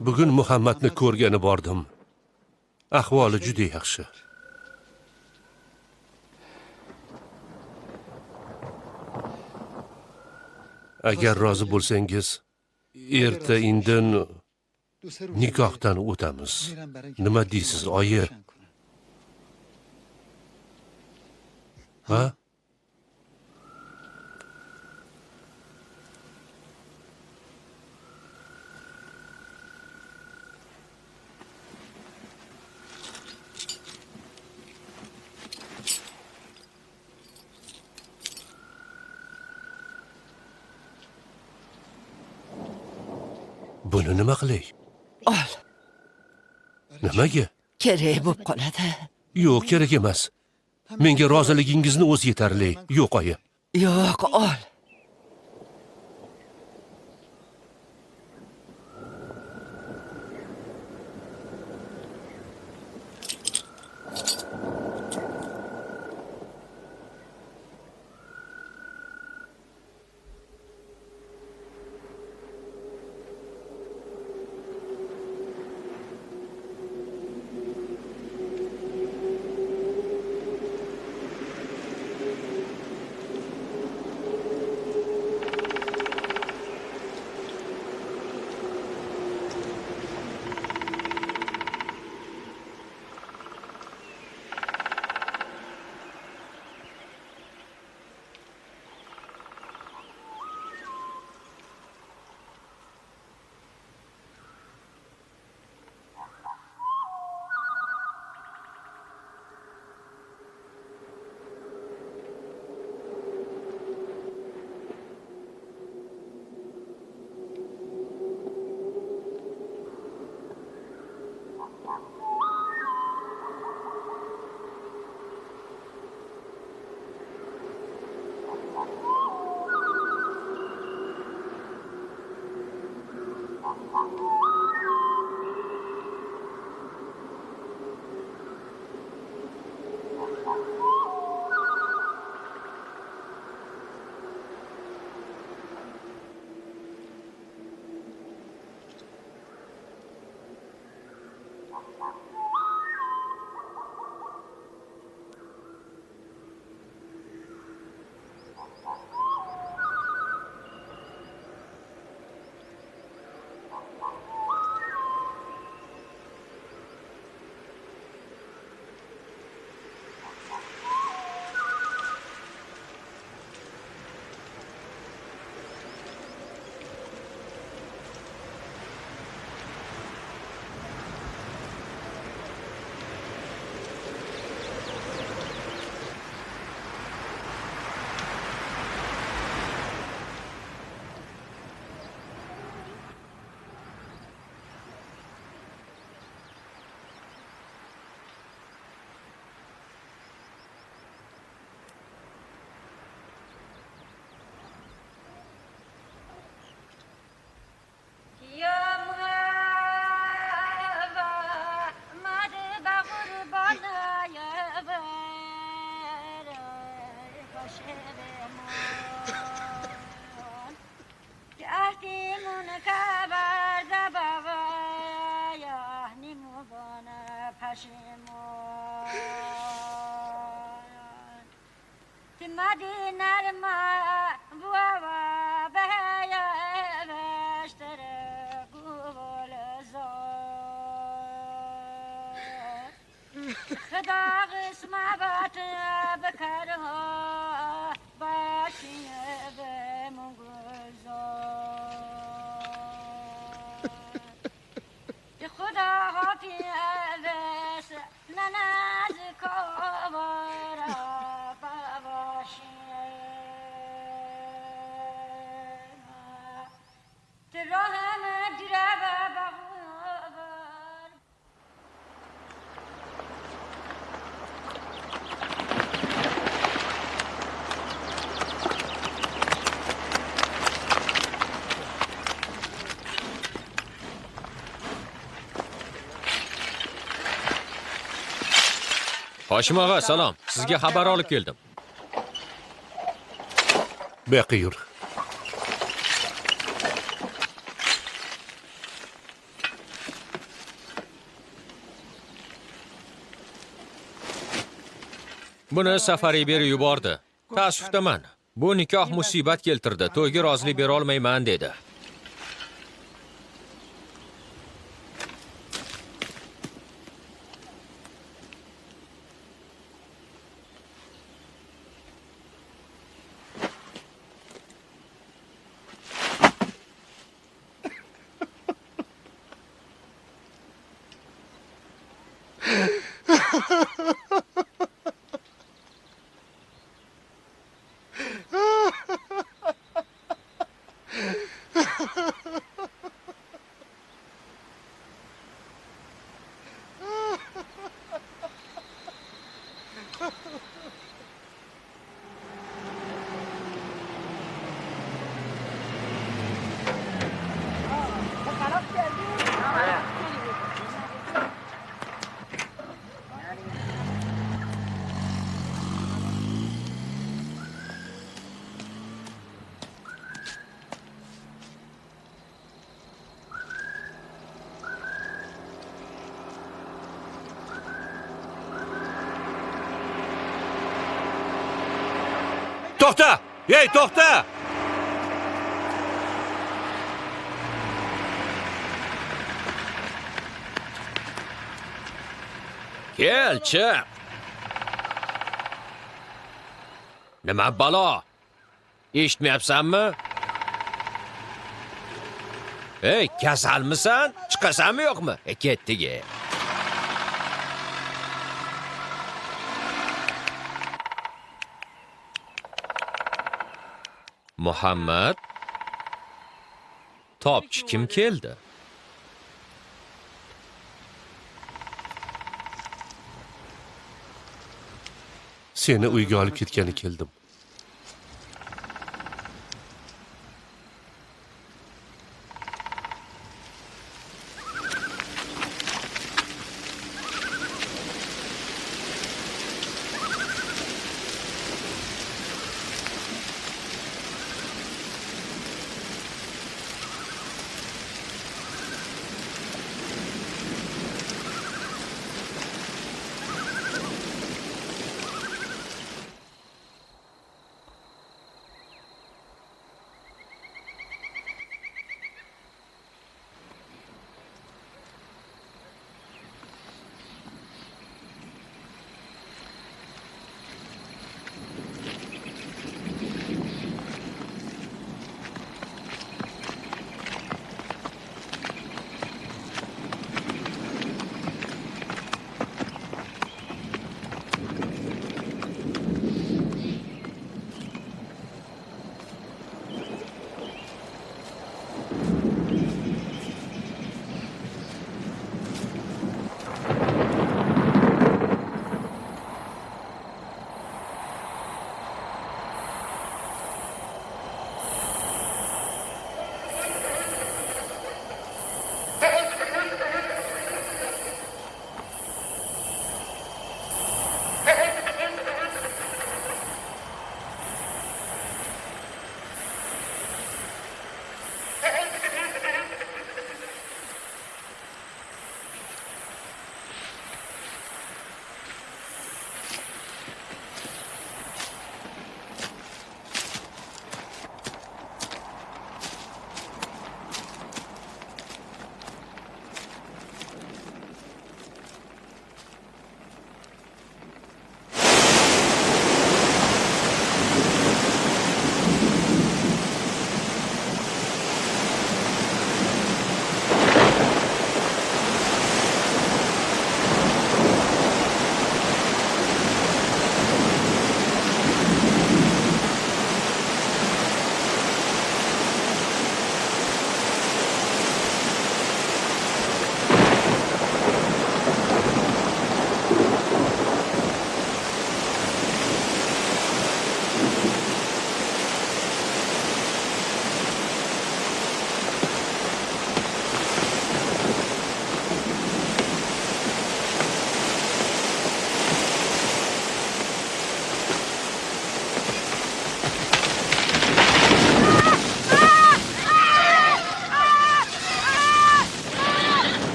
B: Bugun Muhammadni ko'rgani bordim. Ahvoli juda yaxshi. Agar rozi bo'lsangiz, erta indin nikohdan o'tamiz. Nima deysiz, oyi? Ha? Buni nima qilay?
E: Ol,
B: Nimaga?
E: kerak bo'lib qoladi.
B: Yo'q, kerak emas. Menga roziligingizni o'zi yetarli. Yo'q, oyi.
E: Yo'q, ol.
A: Hoshim og'a, salom. Sizga xabar olib keldim.
B: Buyoqqa yur.
A: Buni safariy berib yubordi. Tasvifdaman. Bu nikoh musibat keltirdi. To'yga rozilik bera olmayman dedi.
B: To'xta! Ey, to'xta!
A: Kel, chiq. Nima balo? Eshitmayapsanmi? Ey, kasalmisan? Chiqasanmi yo'qmi? Ketdik. Muhammad, topchi kim keldi?
B: Seni uyga olib ketgani keldim.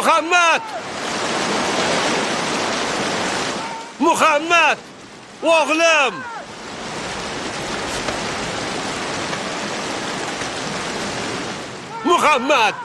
B: Muhammad! Muhammad! O'g'lim! Muhammad!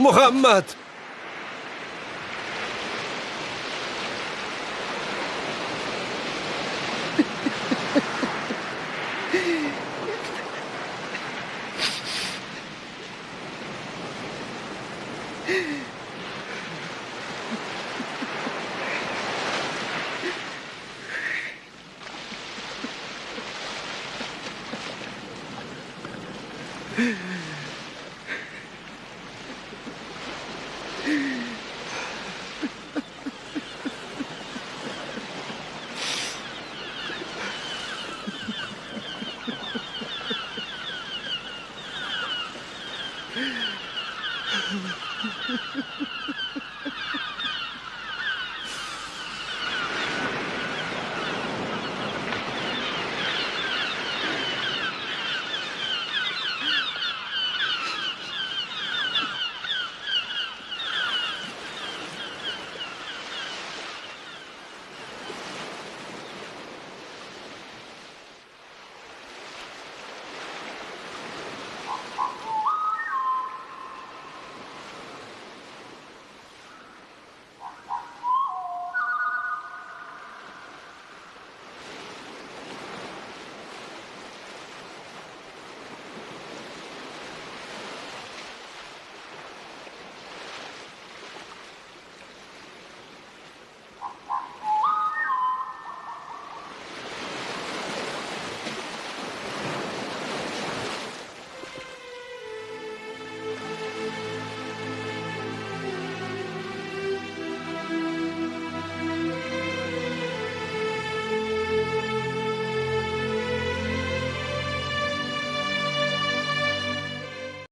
B: Muhammad!